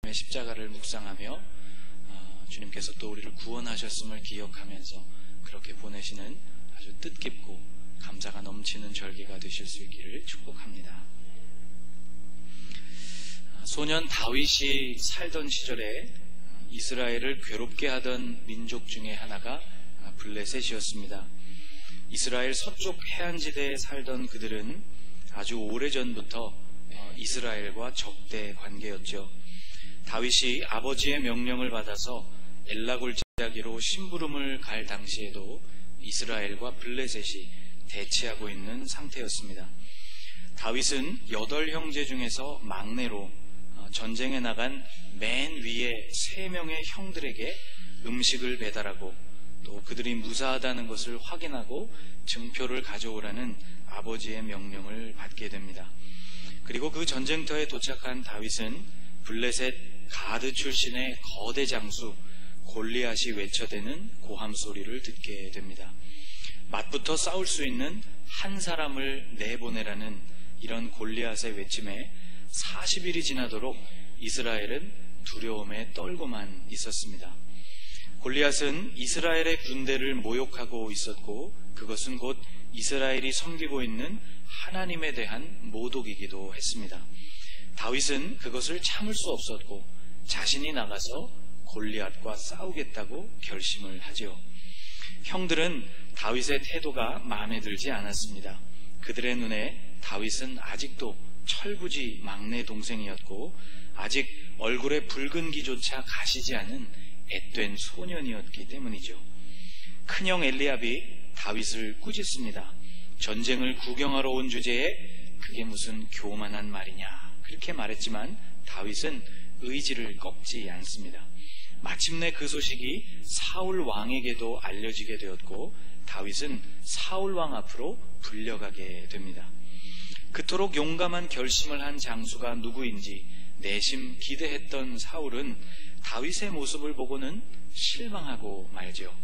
주님의 십자가를 묵상하며 주님께서 또 우리를 구원하셨음을 기억하면서 그렇게 보내시는 아주 뜻깊고 감사가 넘치는 절기가 되실 수 있기를 축복합니다. 소년 다윗이 살던 시절에 이스라엘을 괴롭게 하던 민족 중에 하나가 블레셋이었습니다. 이스라엘 서쪽 해안지대에 살던 그들은 아주 오래전부터 이스라엘과 적대 관계였죠. 다윗이 아버지의 명령을 받아서 엘라 골짜기로 심부름을 갈 당시에도 이스라엘과 블레셋이 대치하고 있는 상태였습니다. 다윗은 8형제 중에서 막내로 전쟁에 나간 맨 위에 3명의 형들에게 음식을 배달하고 또 그들이 무사하다는 것을 확인하고 증표를 가져오라는 아버지의 명령을 받게 됩니다. 그리고 그 전쟁터에 도착한 다윗은 블레셋 가드 출신의 거대 장수 골리앗이 외쳐대는 고함 소리를 듣게 됩니다. 맞붙어 싸울 수 있는 한 사람을 내보내라는 이런 골리앗의 외침에 40일이 지나도록 이스라엘은 두려움에 떨고만 있었습니다. 골리앗은 이스라엘의 군대를 모욕하고 있었고 그것은 곧 이스라엘이 섬기고 있는 하나님에 대한 모독이기도 했습니다. 다윗은 그것을 참을 수 없었고 자신이 나가서 골리앗과 싸우겠다고 결심을 하죠. 형들은 다윗의 태도가 마음에 들지 않았습니다. 그들의 눈에 다윗은 아직도 철부지 막내 동생이었고 아직 얼굴에 붉은 기조차 가시지 않은 앳된 소년이었기 때문이죠. 큰형 엘리압이 다윗을 꾸짖습니다. 전쟁을 구경하러 온 주제에 그게 무슨 교만한 말이냐 그렇게 말했지만 다윗은 의지를 꺾지 않습니다. 마침내 그 소식이 사울 왕에게도 알려지게 되었고 다윗은 사울 왕 앞으로 불려가게 됩니다. 그토록 용감한 결심을 한 장수가 누구인지 내심 기대했던 사울은 다윗의 모습을 보고는 실망하고 말죠.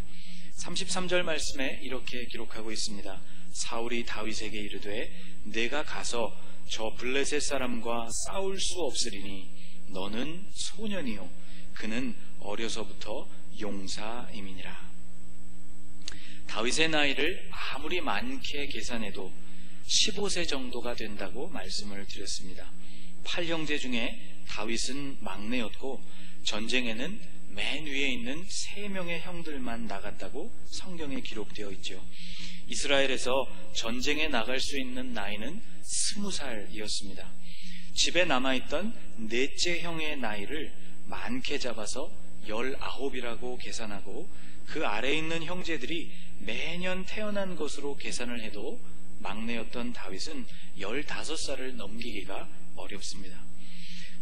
33절 말씀에 이렇게 기록하고 있습니다. 사울이 다윗에게 이르되 내가 가서 저 블레셋 사람과 싸울 수 없으리니 너는 소년이요 그는 어려서부터 용사임이니라. 다윗의 나이를 아무리 많게 계산해도 15세 정도가 된다고 말씀을 드렸습니다. 8형제 중에 다윗은 막내였고 전쟁에는 맨 위에 있는 3명의 형들만 나갔다고 성경에 기록되어 있죠. 이스라엘에서 전쟁에 나갈 수 있는 나이는 20살이었습니다. 집에 남아있던 넷째 형의 나이를 많게 잡아서 19이라고 계산하고 그 아래에 있는 형제들이 매년 태어난 것으로 계산을 해도 막내였던 다윗은 15살을 넘기기가 어렵습니다.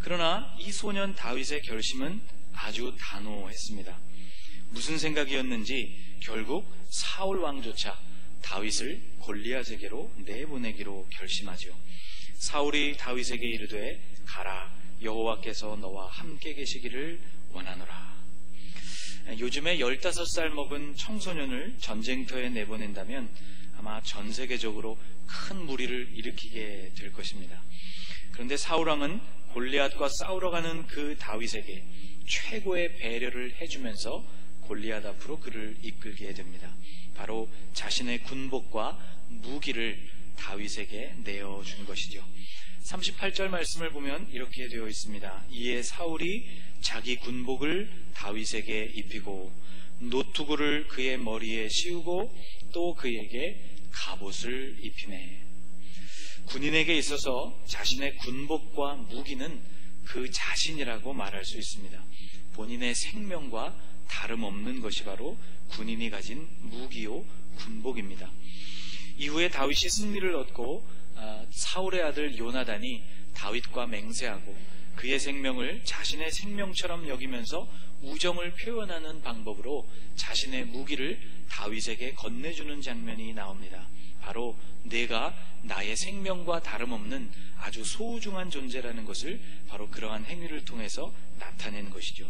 그러나 이 소년 다윗의 결심은 아주 단호했습니다. 무슨 생각이었는지 결국 사울 왕조차 다윗을 골리앗에게로 내보내기로 결심하죠. 사울이 다윗에게 이르되 가라 여호와께서 너와 함께 계시기를 원하노라. 요즘에 15살 먹은 청소년을 전쟁터에 내보낸다면 아마 전 세계적으로 큰 무리를 일으키게 될 것입니다. 그런데 사울왕은 골리앗과 싸우러 가는 그 다윗에게 최고의 배려를 해주면서 골리앗 앞으로 그를 이끌게 됩니다. 바로 자신의 군복과 무기를 다윗에게 내어준 것이죠. 38절 말씀을 보면 이렇게 되어 있습니다. 이에 사울이 자기 군복을 다윗에게 입히고 노투구를 그의 머리에 씌우고 또 그에게 갑옷을 입히매. 군인에게 있어서 자신의 군복과 무기는 그 자신이라고 말할 수 있습니다. 본인의 생명과 다름없는 것이 바로 군인이 가진 무기요 군복입니다. 이후에 다윗이 승리를 얻고 사울의 아들 요나단이 다윗과 맹세하고 그의 생명을 자신의 생명처럼 여기면서 우정을 표현하는 방법으로 자신의 무기를 다윗에게 건네주는 장면이 나옵니다. 바로 내가 나의 생명과 다름없는 아주 소중한 존재라는 것을 바로 그러한 행위를 통해서 나타낸 것이죠.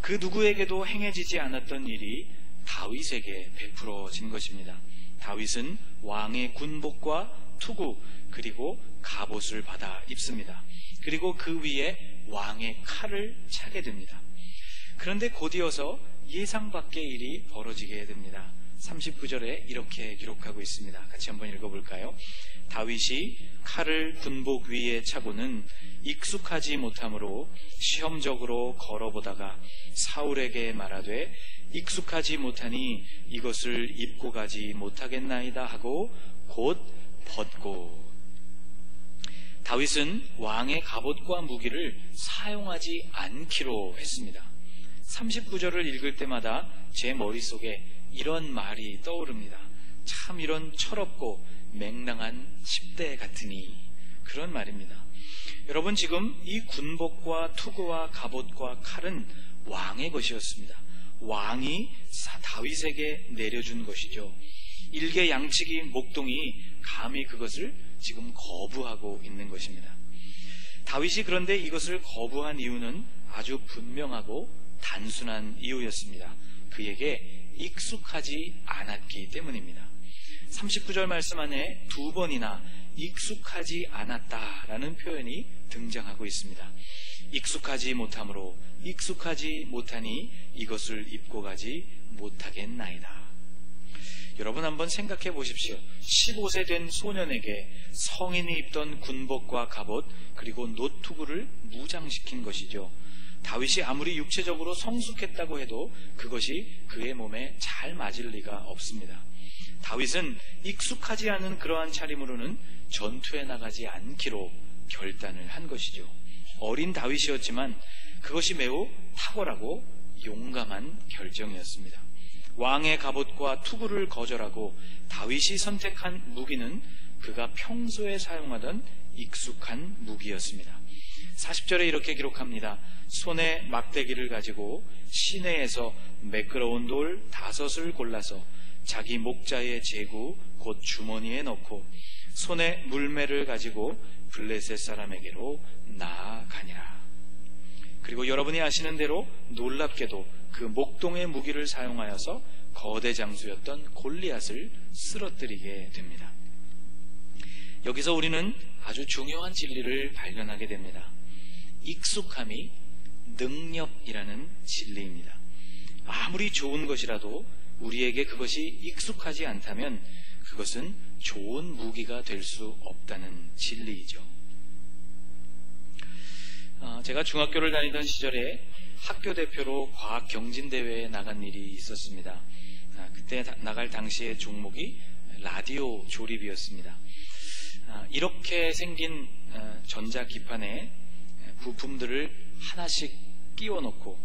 그 누구에게도 행해지지 않았던 일이 다윗에게 베풀어진 것입니다. 다윗은 왕의 군복과 투구 그리고 갑옷을 받아 입습니다. 그리고 그 위에 왕의 칼을 차게 됩니다. 그런데 곧이어서 예상 밖의 일이 벌어지게 됩니다. 39절에 이렇게 기록하고 있습니다. 같이 한번 읽어볼까요? 다윗이 칼을 군복 위에 차고는 익숙하지 못하므로 시험적으로 걸어보다가 사울에게 말하되 익숙하지 못하니 이것을 입고 가지 못하겠나이다 하고 곧 벗고. 다윗은 왕의 갑옷과 무기를 사용하지 않기로 했습니다. 39절을 읽을 때마다 제 머릿속에 이런 말이 떠오릅니다. 참 이런 철없고 맹랑한 10대 같으니, 그런 말입니다. 여러분, 지금 이 군복과 투구와 갑옷과 칼은 왕의 것이었습니다. 왕이 다윗에게 내려준 것이죠. 일개 양치기 목동이 감히 그것을 지금 거부하고 있는 것입니다. 다윗이 그런데 이것을 거부한 이유는 아주 분명하고 단순한 이유였습니다. 그에게 익숙하지 않았기 때문입니다. 39절 말씀 안에 두 번이나 익숙하지 않았다라는 표현이 등장하고 있습니다. 익숙하지 못함으로 익숙하지 못하니 이것을 입고 가지 못하겠나이다. 여러분 한번 생각해 보십시오. 15세 된 소년에게 성인이 입던 군복과 갑옷 그리고 노투구를 무장시킨 것이죠. 다윗이 아무리 육체적으로 성숙했다고 해도 그것이 그의 몸에 잘 맞을 리가 없습니다. 다윗은 익숙하지 않은 그러한 차림으로는 전투에 나가지 않기로 결단을 한 것이죠. 어린 다윗이었지만 그것이 매우 탁월하고 용감한 결정이었습니다. 왕의 갑옷과 투구를 거절하고 다윗이 선택한 무기는 그가 평소에 사용하던 익숙한 무기였습니다. 40절에 이렇게 기록합니다. 손에 막대기를 가지고 시내에서 매끄러운 돌 5을 골라서 자기 목자의 제구 곧 주머니에 넣고 손에 물매를 가지고 블레셋 사람에게로 나아가니라. 그리고 여러분이 아시는 대로 놀랍게도 그 목동의 무기를 사용하여서 거대 장수였던 골리앗을 쓰러뜨리게 됩니다. 여기서 우리는 아주 중요한 진리를 발견하게 됩니다. 익숙함이 능력이라는 진리입니다. 아무리 좋은 것이라도 우리에게 그것이 익숙하지 않다면 그것은 좋은 무기가 될 수 없다는 진리이죠. 제가 중학교를 다니던 시절에 학교 대표로 과학 경진대회에 나간 일이 있었습니다. 그때 나갈 당시의 종목이 라디오 조립이었습니다. 이렇게 생긴 전자기판에 부품들을 하나씩 끼워놓고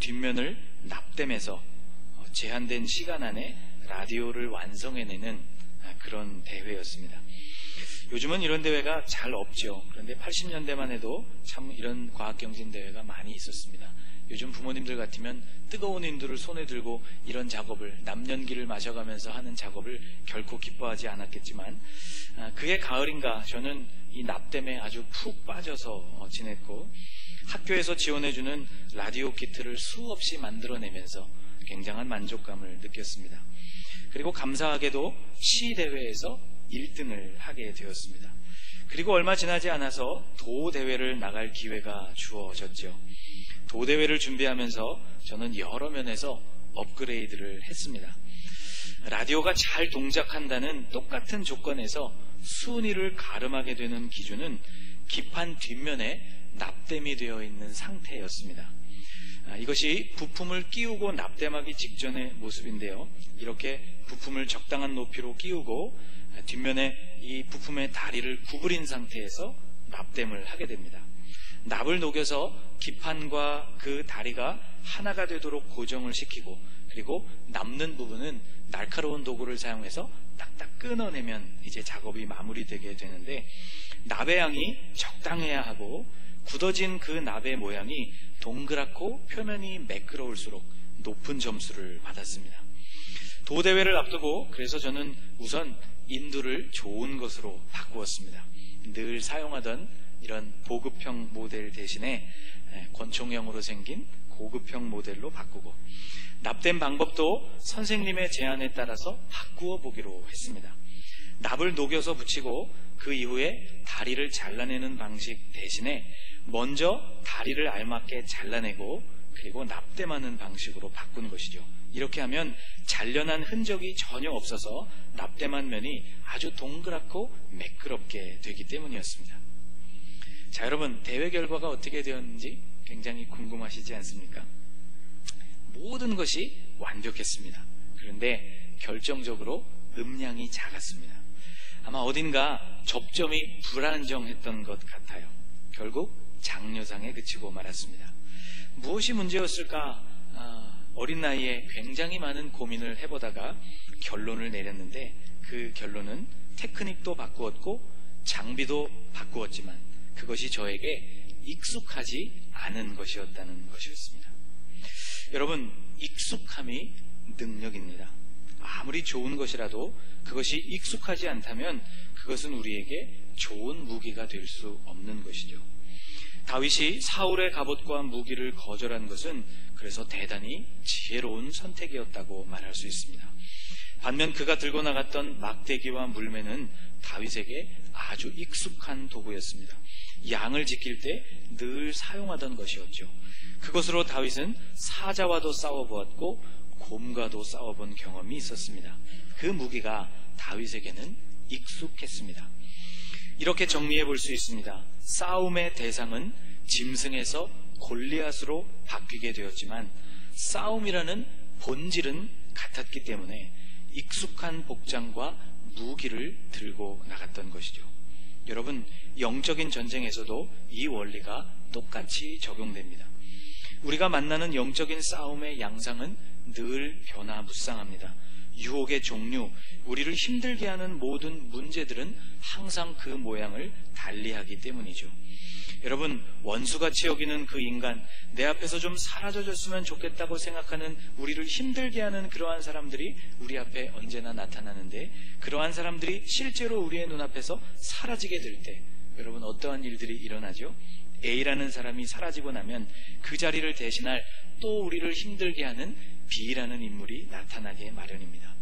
뒷면을 납땜해서 제한된 시간 안에 라디오를 완성해내는 그런 대회였습니다. 요즘은 이런 대회가 잘 없죠. 그런데 80년대만 해도 참 이런 과학경진대회가 많이 있었습니다. 요즘 부모님들 같으면 뜨거운 인두를 손에 들고 이런 작업을, 남년기를 마셔가면서 하는 작업을 결코 기뻐하지 않았겠지만 그해 가을인가 저는 이 납땜에 아주 푹 빠져서 지냈고 학교에서 지원해주는 라디오 키트를 수없이 만들어내면서 굉장한 만족감을 느꼈습니다. 그리고 감사하게도 시대회에서 1등을 하게 되었습니다. 그리고 얼마 지나지 않아서 도대회를 나갈 기회가 주어졌죠. 도대회를 준비하면서 저는 여러 면에서 업그레이드를 했습니다. 라디오가 잘 동작한다는 똑같은 조건에서 순위를 가름하게 되는 기준은 기판 뒷면에 납땜이 되어 있는 상태였습니다. 이것이 부품을 끼우고 납땜하기 직전의 모습인데요. 이렇게 부품을 적당한 높이로 끼우고 뒷면에 이 부품의 다리를 구부린 상태에서 납땜을 하게 됩니다. 납을 녹여서 기판과 그 다리가 하나가 되도록 고정을 시키고 그리고 남는 부분은 날카로운 도구를 사용해서 딱딱 끊어내면 이제 작업이 마무리되게 되는데 납의 양이 적당해야 하고 굳어진 그 납의 모양이 동그랗고 표면이 매끄러울수록 높은 점수를 받았습니다. 도대회를 앞두고 그래서 저는 우선 인두를 좋은 것으로 바꾸었습니다. 늘 사용하던 이런 보급형 모델 대신에 권총형으로 생긴 고급형 모델로 바꾸고 납땜 방법도 선생님의 제안에 따라서 바꾸어 보기로 했습니다. 납을 녹여서 붙이고 그 이후에 다리를 잘라내는 방식 대신에 먼저 다리를 알맞게 잘라내고 그리고 납땜하는 방식으로 바꾼 것이죠. 이렇게 하면 잘려난 흔적이 전혀 없어서 납땜한 면이 아주 동그랗고 매끄럽게 되기 때문이었습니다. 자, 여러분, 대회 결과가 어떻게 되었는지 굉장히 궁금하시지 않습니까? 모든 것이 완벽했습니다. 그런데 결정적으로 음량이 작았습니다. 아마 어딘가 접점이 불안정했던 것 같아요. 결국 장려상에 그치고 말았습니다. 무엇이 문제였을까? 어린 나이에 굉장히 많은 고민을 해보다가 결론을 내렸는데 그 결론은 테크닉도 바꾸었고 장비도 바꾸었지만 그것이 저에게 익숙하지 않은 것이었다는 것이었습니다. 여러분, 익숙함이 능력입니다. 아무리 좋은 것이라도 그것이 익숙하지 않다면 그것은 우리에게 좋은 무기가 될 수 없는 것이죠. 다윗이 사울의 갑옷과 무기를 거절한 것은 그래서 대단히 지혜로운 선택이었다고 말할 수 있습니다. 반면 그가 들고 나갔던 막대기와 물매는 다윗에게 아주 익숙한 도구였습니다. 양을 지킬 때 늘 사용하던 것이었죠. 그것으로 다윗은 사자와도 싸워보았고 곰과도 싸워본 경험이 있었습니다. 그 무기가 다윗에게는 익숙했습니다. 이렇게 정리해 볼 수 있습니다. 싸움의 대상은 짐승에서 골리앗으로 바뀌게 되었지만 싸움이라는 본질은 같았기 때문에 익숙한 복장과 무기를 들고 나갔던 것이죠. 여러분, 영적인 전쟁에서도 이 원리가 똑같이 적용됩니다. 우리가 만나는 영적인 싸움의 양상은 늘 변화무쌍합니다. 유혹의 종류, 우리를 힘들게 하는 모든 문제들은 항상 그 모양을 달리하기 때문이죠. 여러분, 원수같이 여기는 그 인간, 내 앞에서 좀 사라져줬으면 좋겠다고 생각하는 우리를 힘들게 하는 그러한 사람들이 우리 앞에 언제나 나타나는데 그러한 사람들이 실제로 우리의 눈앞에서 사라지게 될 때 여러분, 어떠한 일들이 일어나죠? A라는 사람이 사라지고 나면 그 자리를 대신할 또 우리를 힘들게 하는 B라는 인물이 나타나게 마련입니다.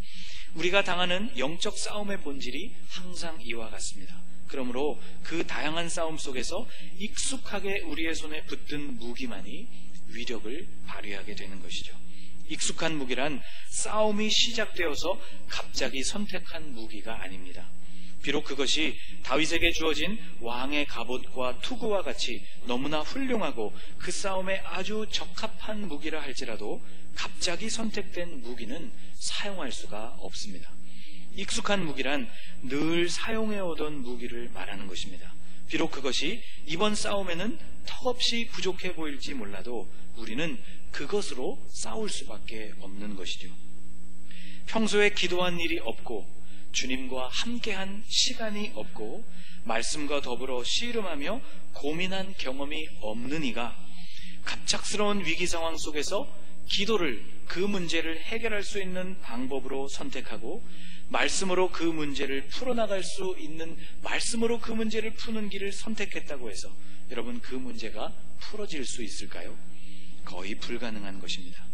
우리가 당하는 영적 싸움의 본질이 항상 이와 같습니다. 그러므로 그 다양한 싸움 속에서 익숙하게 우리의 손에 붙든 무기만이 위력을 발휘하게 되는 것이죠. 익숙한 무기란 싸움이 시작되어서 갑자기 선택한 무기가 아닙니다. 비록 그것이 다윗에게 주어진 왕의 갑옷과 투구와 같이 너무나 훌륭하고 그 싸움에 아주 적합한 무기라 할지라도 갑자기 선택된 무기는 사용할 수가 없습니다. 익숙한 무기란 늘 사용해오던 무기를 말하는 것입니다. 비록 그것이 이번 싸움에는 턱없이 부족해 보일지 몰라도 우리는 그것으로 싸울 수밖에 없는 것이죠. 평소에 기도한 일이 없고 주님과 함께한 시간이 없고 말씀과 더불어 씨름하며 고민한 경험이 없는 이가 갑작스러운 위기 상황 속에서 기도를 그 문제를 해결할 수 있는 방법으로 선택하고 말씀으로 그 문제를 풀어나갈 수 있는 말씀으로 그 문제를 푸는 길을 선택했다고 해서 여러분, 그 문제가 풀어질 수 있을까요? 거의 불가능한 것입니다.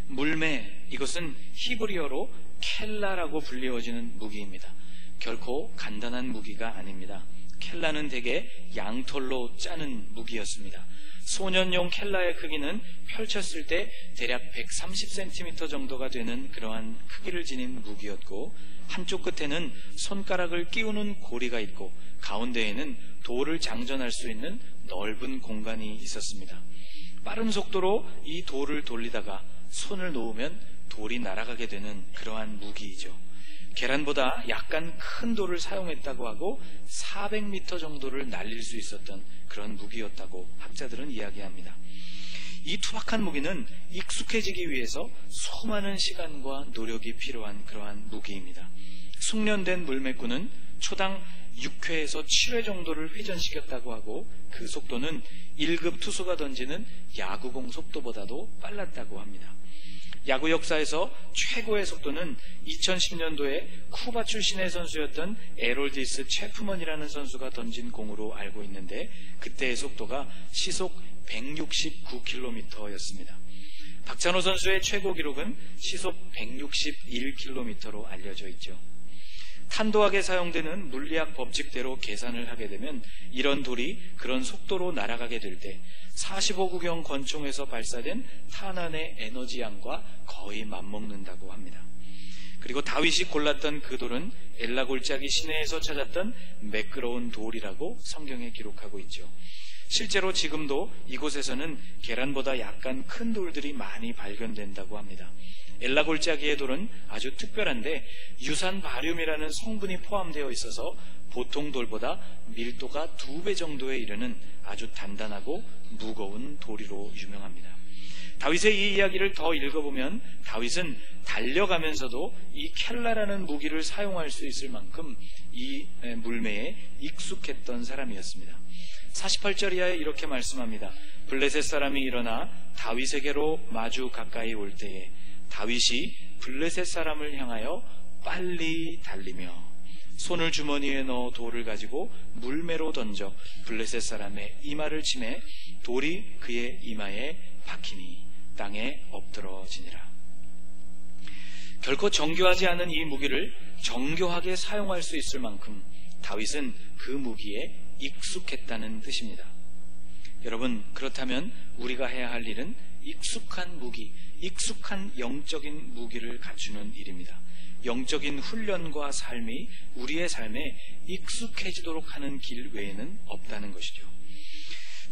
물매, 이것은 히브리어로 켈라라고 불리워지는 무기입니다. 결코 간단한 무기가 아닙니다. 켈라는 대개 양털로 짜는 무기였습니다. 소년용 켈라의 크기는 펼쳤을 때 대략 130cm 정도가 되는 그러한 크기를 지닌 무기였고 한쪽 끝에는 손가락을 끼우는 고리가 있고 가운데에는 돌을 장전할 수 있는 넓은 공간이 있었습니다. 빠른 속도로 이 돌을 돌리다가 손을 놓으면 돌이 날아가게 되는 그러한 무기이죠. 계란보다 약간 큰 돌을 사용했다고 하고 400m 정도를 날릴 수 있었던 그런 무기였다고 학자들은 이야기합니다. 이 투박한 무기는 익숙해지기 위해서 수많은 시간과 노력이 필요한 그러한 무기입니다. 숙련된 물매꾼은 초당 6회에서 7회 정도를 회전시켰다고 하고 그 속도는 1급 투수가 던지는 야구공 속도보다도 빨랐다고 합니다. 야구 역사에서 최고의 속도는 2010년도에 쿠바 출신의 선수였던 에롤디스 체프먼이라는 선수가 던진 공으로 알고 있는데 그때의 속도가 시속 169km였습니다. 박찬호 선수의 최고 기록은 시속 161km로 알려져 있죠. 탄도하게 사용되는 물리학 법칙대로 계산을 하게 되면 이런 돌이 그런 속도로 날아가게 될 때 45구경 권총에서 발사된 탄환의 에너지 양과 거의 맞먹는다고 합니다. 그리고 다윗이 골랐던 그 돌은 엘라 골짜기 시내에서 찾았던 매끄러운 돌이라고 성경에 기록하고 있죠. 실제로 지금도 이곳에서는 계란보다 약간 큰 돌들이 많이 발견된다고 합니다. 엘라 골짜기의 돌은 아주 특별한데 유산 바륨이라는 성분이 포함되어 있어서 보통 돌보다 밀도가 2배 정도에 이르는 아주 단단하고 무거운 돌이로 유명합니다. 다윗의 이 이야기를 더 읽어보면 다윗은 달려가면서도 이 켈라라는 무기를 사용할 수 있을 만큼 이 물매에 익숙했던 사람이었습니다. 48절 이하에 이렇게 말씀합니다. 블레셋 사람이 일어나 다윗에게로 마주 가까이 올 때에 다윗이 블레셋 사람을 향하여 빨리 달리며 손을 주머니에 넣어 돌을 가지고 물매로 던져 블레셋 사람의 이마를 치매 돌이 그의 이마에 박히니 땅에 엎드러지니라. 결코 정교하지 않은 이 무기를 정교하게 사용할 수 있을 만큼 다윗은 그 무기에 익숙했다는 뜻입니다. 여러분, 그렇다면 우리가 해야 할 일은 익숙한 무기, 익숙한 영적인 무기를 갖추는 일입니다. 영적인 훈련과 삶이 우리의 삶에 익숙해지도록 하는 길 외에는 없다는 것이죠.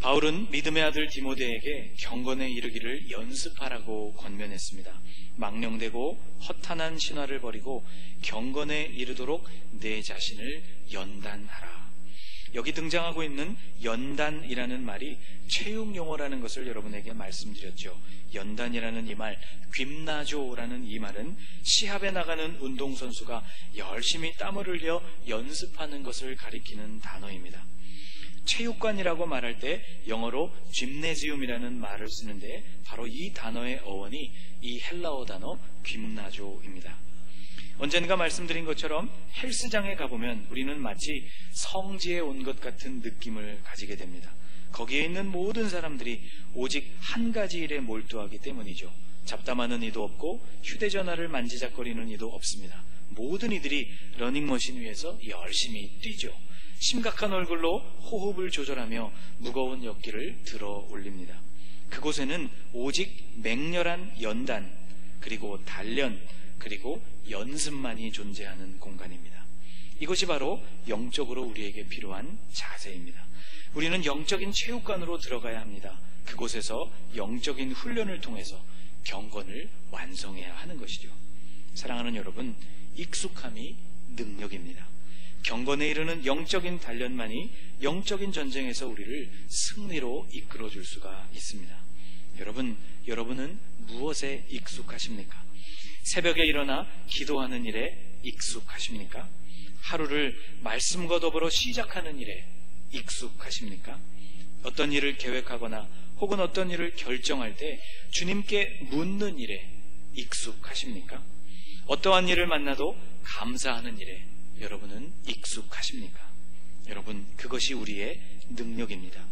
바울은 믿음의 아들 디모데에게 경건에 이르기를 연습하라고 권면했습니다. 망령되고 허탄한 신화를 버리고 경건에 이르도록 내 자신을 연단하라. 여기 등장하고 있는 연단이라는 말이 체육 용어라는 것을 여러분에게 말씀드렸죠. 연단이라는 이 말, 그나조라는 이 말은 시합에 나가는 운동선수가 열심히 땀을 흘려 연습하는 것을 가리키는 단어입니다. 체육관이라고 말할 때 영어로 짐네지움이라는 말을 쓰는데 바로 이 단어의 어원이 이 헬라어 단어 그나조입니다. 언젠가 말씀드린 것처럼 헬스장에 가보면 우리는 마치 성지에 온 것 같은 느낌을 가지게 됩니다. 거기에 있는 모든 사람들이 오직 한 가지 일에 몰두하기 때문이죠. 잡담하는 이도 없고 휴대전화를 만지작거리는 이도 없습니다. 모든 이들이 러닝머신 위에서 열심히 뛰죠. 심각한 얼굴로 호흡을 조절하며 무거운 역기를 들어 올립니다. 그곳에는 오직 맹렬한 연단, 그리고 단련, 그리고 연습만이 존재하는 공간입니다. 이것이 바로 영적으로 우리에게 필요한 자세입니다. 우리는 영적인 체육관으로 들어가야 합니다. 그곳에서 영적인 훈련을 통해서 경건을 완성해야 하는 것이죠. 사랑하는 여러분, 익숙함이 능력입니다. 경건에 이르는 영적인 단련만이 영적인 전쟁에서 우리를 승리로 이끌어줄 수가 있습니다. 여러분은 무엇에 익숙하십니까? 새벽에 일어나 기도하는 일에 익숙하십니까? 하루를 말씀과 더불어 시작하는 일에 익숙하십니까? 어떤 일을 계획하거나 혹은 어떤 일을 결정할 때 주님께 묻는 일에 익숙하십니까? 어떠한 일을 만나도 감사하는 일에 여러분은 익숙하십니까? 여러분, 그것이 우리의 능력입니다.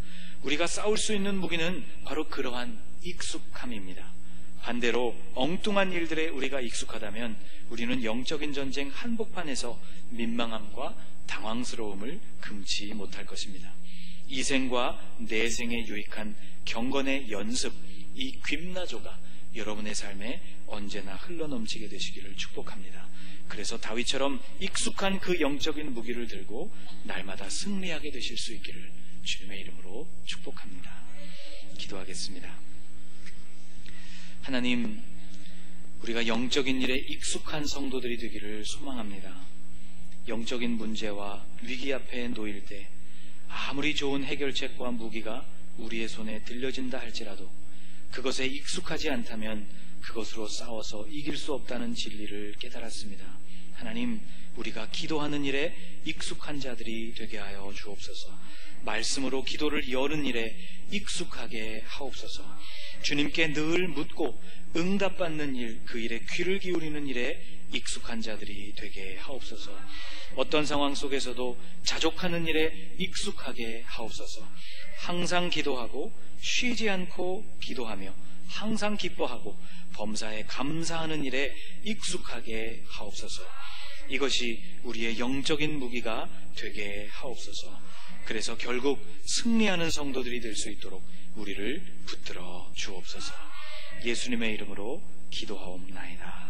우리가 싸울 수 있는 무기는 바로 그러한 익숙함입니다. 반대로 엉뚱한 일들에 우리가 익숙하다면 우리는 영적인 전쟁 한복판에서 민망함과 당황스러움을 금치 못할 것입니다. 이생과 내생에 유익한 경건의 연습, 이 그나조가 여러분의 삶에 언제나 흘러넘치게 되시기를 축복합니다. 그래서 다윗처럼 익숙한 그 영적인 무기를 들고 날마다 승리하게 되실 수 있기를 주님의 이름으로 축복합니다. 기도하겠습니다. 하나님, 우리가 영적인 일에 익숙한 성도들이 되기를 소망합니다. 영적인 문제와 위기 앞에 놓일 때 아무리 좋은 해결책과 무기가 우리의 손에 들려진다 할지라도 그것에 익숙하지 않다면 그것으로 싸워서 이길 수 없다는 진리를 깨달았습니다. 하나님, 우리가 기도하는 일에 익숙한 자들이 되게 하여 주옵소서. 말씀으로 기도를 여는 일에 익숙하게 하옵소서. 주님께 늘 묻고 응답받는 일, 그 일에 귀를 기울이는 일에 익숙한 자들이 되게 하옵소서. 어떤 상황 속에서도 자족하는 일에 익숙하게 하옵소서. 항상 기도하고 쉬지 않고 기도하며 항상 기뻐하고 범사에 감사하는 일에 익숙하게 하옵소서. 이것이 우리의 영적인 무기가 되게 하옵소서. 그래서 결국 승리하는 성도들이 될 수 있도록 우리를 붙들어 주옵소서. 예수님의 이름으로 기도하옵나이다.